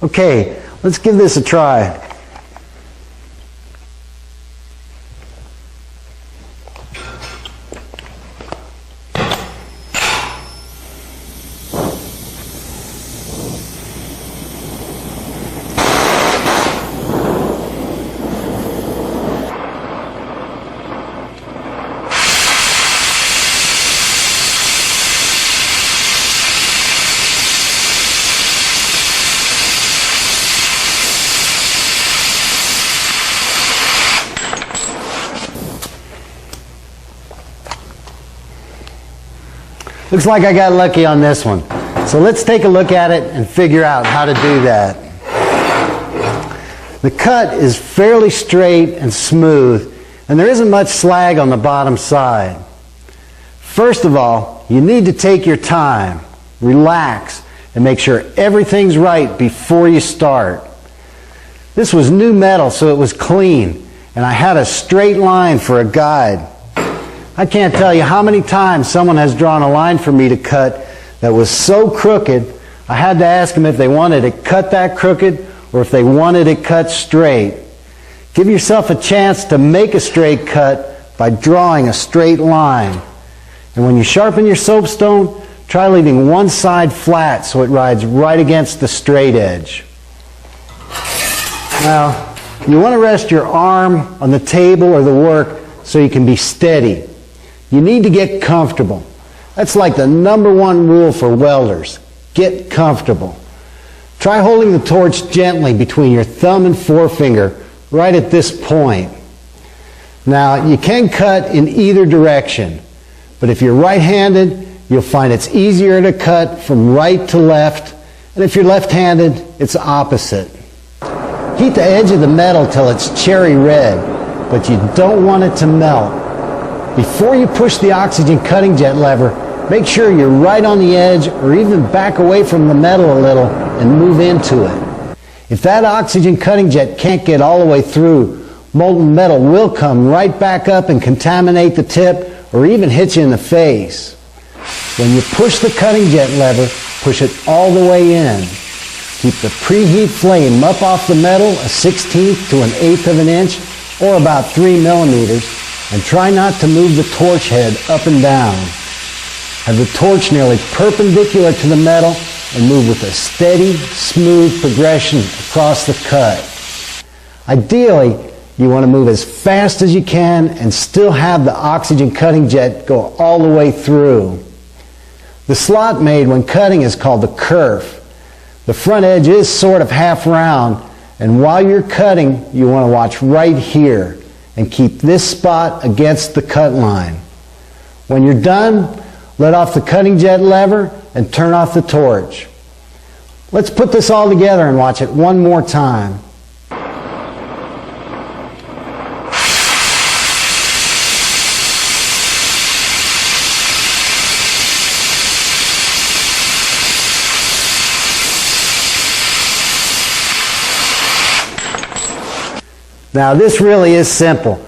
Okay, let's give this a try. Looks like I got lucky on this one. So let's take a look at it and figure out how to do that. The cut is fairly straight and smooth, and there isn't much slag on the bottom side. First of all, you need to take your time, relax, and make sure everything's right before you start. This was new metal, so it was clean, and I had a straight line for a guide. I can't tell you how many times someone has drawn a line for me to cut that was so crooked, I had to ask them if they wanted it cut that crooked or if they wanted it cut straight. Give yourself a chance to make a straight cut by drawing a straight line. And when you sharpen your soapstone, try leaving one side flat so it rides right against the straight edge. Now, you want to rest your arm on the table or the work so you can be steady. You need to get comfortable. That's like the #1 rule for welders. Get comfortable. Try holding the torch gently between your thumb and forefinger right at this point. Now, you can cut in either direction, but if you're right-handed, you'll find it's easier to cut from right to left, and if you're left-handed, it's opposite. Heat the edge of the metal till it's cherry red, but you don't want it to melt. Before you push the oxygen cutting jet lever, make sure you're right on the edge or even back away from the metal a little and move into it. If that oxygen cutting jet can't get all the way through, molten metal will come right back up and contaminate the tip or even hit you in the face. When you push the cutting jet lever, push it all the way in. Keep the preheat flame up off the metal a 1/16 to an 1/8 of an inch or about 3 millimeters. And try not to move the torch head up and down. Have the torch nearly perpendicular to the metal and move with a steady, smooth progression across the cut. Ideally, you want to move as fast as you can and still have the oxygen cutting jet go all the way through. The slot made when cutting is called the kerf. The front edge is sort of half round, and while you're cutting, you want to watch right here and keep this spot against the cut line. When you're done, let off the cutting jet lever and turn off the torch. Let's put this all together and watch it one more time. Now this really is simple.